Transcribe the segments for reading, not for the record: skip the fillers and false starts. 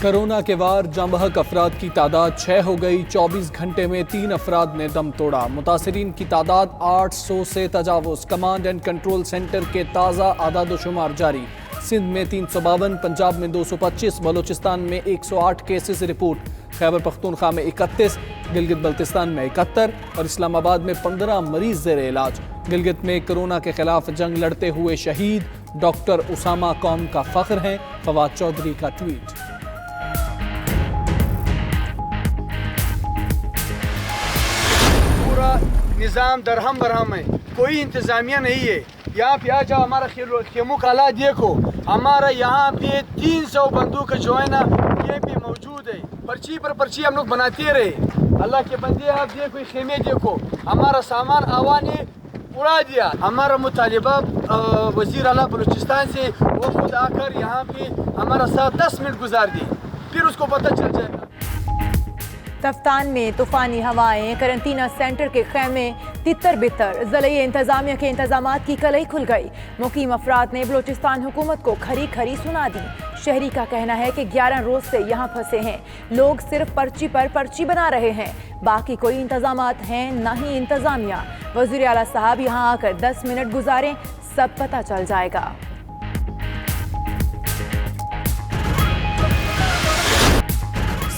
Corona کے وار جاں بحق افراد کی تعداد 6 ہو گئی، 24 گھنٹے میں 3 افراد نے دم توڑا، متاثرین کی تعداد 800 سے تجاوز، کمانڈ اینڈ کنٹرول سینٹر کے تازہ اعداد و شمار جاری، سندھ میں 352، پنجاب میں 225، بلوچستان میں 108 کیسز رپورٹ، خیبر پختونخوا میں 31، گلگت بلتستان میں 71 اور اسلام آباد میں 15 مریض زیر علاج۔ گلگت میں کرونا کے خلاف جنگ لڑتے ہوئے شہید ڈاکٹر اسامہ قوم کا فخر ہیں، فواد چودھری کا ٹویٹ۔ نظام درہم برہم ہے، کوئی انتظامیہ نہیں ہے۔ یہاں پہ آ جاؤ، ہمارا خیموں کا حالات دیکھو، ہمارا یہاں پہ 300 بندوق جو ہے نا یہ بھی موجود ہے، پرچی پر پرچی ہم لوگ بناتے رہے۔ اللہ کے بندے آپ دیکھو، خیمے دیکھو، ہمارا سامان آوا نے اڑا دیا۔ ہمارا مطالبہ وزیر اعلیٰ بلوچستان سے وہ خود آ کر یہاں پہ ہمارا ساتھ 10 منٹ گزار دی، پھر اس کو پتہ چل جائے گا۔ تفتان میں طوفانی ہوائیں، قرنطینہ سینٹر کے خیمے تتر بتر، ضلعی انتظامیہ کے انتظامات کی کلئی کھل گئی، مقیم افراد نے بلوچستان حکومت کو کھری کھری سنا دی۔ شہری کا کہنا ہے کہ 11 روز سے یہاں پھنسے ہیں، لوگ صرف پرچی پر پرچی بنا رہے ہیں، باقی کوئی انتظامات ہیں نہ ہی انتظامیہ۔ وزیر اعلیٰ صاحب یہاں آ کر 10 منٹ گزاریں، سب پتہ چل جائے گا۔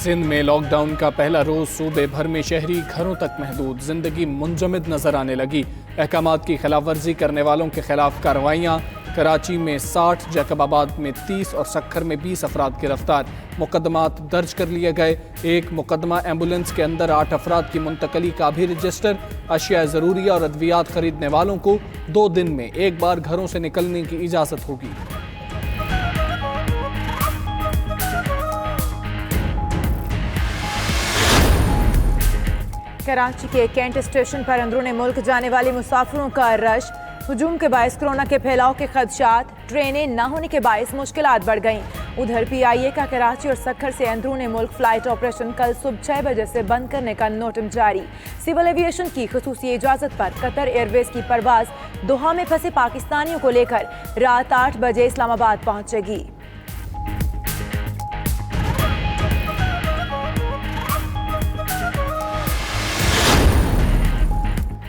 سندھ میں لاک ڈاؤن کا پہلا روز صوبے بھر میں شہری گھروں تک محدود، زندگی منجمد نظر آنے لگی، احکامات کی خلاف ورزی کرنے والوں کے خلاف کارروائیاں، کراچی میں 60، جیکب آباد میں 30 اور سکھر میں 20 افراد گرفتار، مقدمات درج کر لیے گئے، ایک مقدمہ ایمبولنس کے اندر 8 افراد کی منتقلی کا بھی رجسٹر، اشیاء ضروریہ اور ادویات خریدنے والوں کو 2 دن میں ایک بار گھروں سے نکلنے کی اجازت ہوگی۔ کراچی کے کینٹ اسٹیشن پر اندرون ملک جانے والے مسافروں کا رش، ہجوم کے باعث کورونا کے پھیلاؤ کے خدشات، ٹرینیں نہ ہونے کے باعث مشکلات بڑھ گئیں۔ ادھر پی آئی اے کا کراچی اور سکھر سے اندرون ملک فلائٹ آپریشن کل صبح 6 بجے سے بند کرنے کا نوٹم جاری۔ سول ایویشن کی خصوصی اجازت پر قطر ایئر ویز کی پرواز دوحہ میں پھنسے پاکستانیوں کو لے کر رات 8 بجے اسلام آباد پہنچے گی۔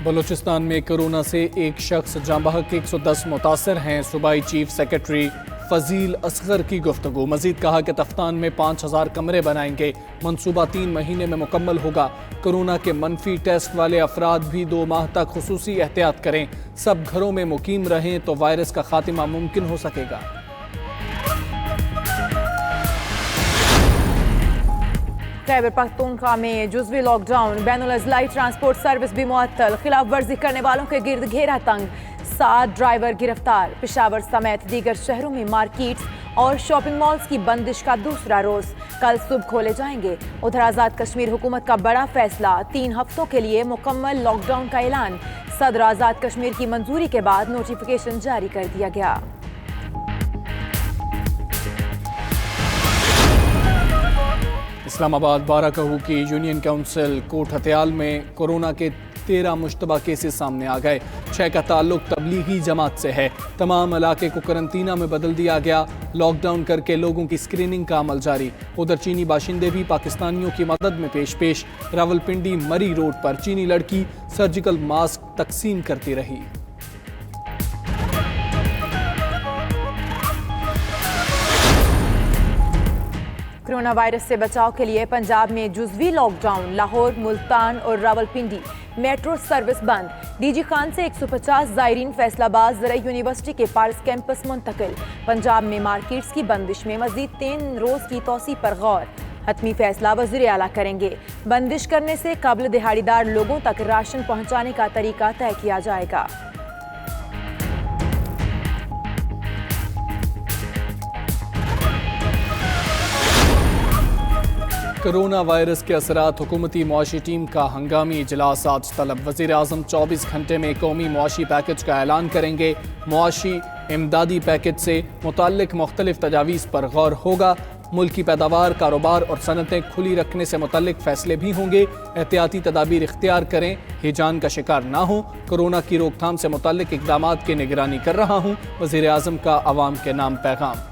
بلوچستان میں کرونا سے ایک شخص جاں بحق، 110 متاثر ہیں، صوبائی چیف سیکرٹری فضیل اصغر کی گفتگو، مزید کہا کہ تفتان میں 5000 کمرے بنائیں گے، منصوبہ 3 مہینے میں مکمل ہوگا، کرونا کے منفی ٹیسٹ والے افراد بھی 2 ماہ تک خصوصی احتیاط کریں، سب گھروں میں مقیم رہیں تو وائرس کا خاتمہ ممکن ہو سکے گا۔ خیبر پختونخوا میں جزوی لاک ڈاؤن، بین الاضلاعی ٹرانسپورٹ سروس بھی معطل، خلاف ورزی کرنے والوں کے گرد گھیرا تنگ، 7 ڈرائیور گرفتار۔ پشاور سمیت دیگر شہروں میں مارکیٹس اور شاپنگ مالز کی بندش کا دوسرا روز، کل صبح کھولے جائیں گے۔ ادھر آزاد کشمیر حکومت کا بڑا فیصلہ، 3 ہفتوں کے لیے مکمل لاک ڈاؤن کا اعلان، صدر آزاد کشمیر کی منظوری کے بعد نوٹیفیکیشن جاری کر دیا گیا۔ اسلام آباد بارہ کہو کی یونین کونسل کوٹ ہتیال میں کورونا کے 13 مشتبہ کیسز سامنے آ گئے، 6 کا تعلق تبلیغی جماعت سے ہے، تمام علاقے کو قرنطینہ میں بدل دیا گیا، لاک ڈاؤن کر کے لوگوں کی اسکریننگ کا عمل جاری۔ ادھر چینی باشندے بھی پاکستانیوں کی مدد میں پیش، راولپنڈی مری روڈ پر چینی لڑکی سرجیکل ماسک تقسیم کرتی رہی۔ کرونا وائرس سے بچاؤ کے لیے پنجاب میں جزوی لاک ڈاؤن، لاہور، ملتان اور راولپنڈی میٹرو سروس بند۔ ڈی جی خان سے 150 زائرین فیصل آباد زرعی یونیورسٹی کے پارس کیمپس منتقل۔ پنجاب میں مارکیٹس کی بندش میں مزید 3 روز کی توسیع پر غور، حتمی فیصلہ وزیر اعلیٰ کریں گے۔ بندش کرنے سے قبل دہاڑی دار لوگوں تک راشن پہنچانے کا طریقہ طے کیا جائے گا۔ کرونا وائرس کے اثرات، حکومتی معاشی ٹیم کا ہنگامی اجلاس آج طلب، وزیر اعظم 24 گھنٹے میں قومی معاشی پیکج کا اعلان کریں گے، معاشی امدادی پیکج سے متعلق مختلف تجاویز پر غور ہوگا، ملکی پیداوار، کاروبار اور صنعتیں کھلی رکھنے سے متعلق فیصلے بھی ہوں گے، احتیاطی تدابیر اختیار کریں، ہیجان کا شکار نہ ہوں، کورونا کی روک تھام سے متعلق اقدامات کی نگرانی کر رہا ہوں، وزیر اعظم کا عوام کے نام پیغام۔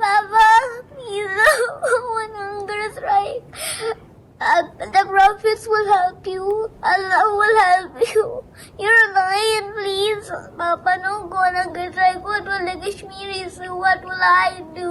Papa, please, when hunger is right, the prophets will help you. Allah will help you. You're a lion, please. Papa, don't go on hunger strike. What will the Kashmiris do? What will I do?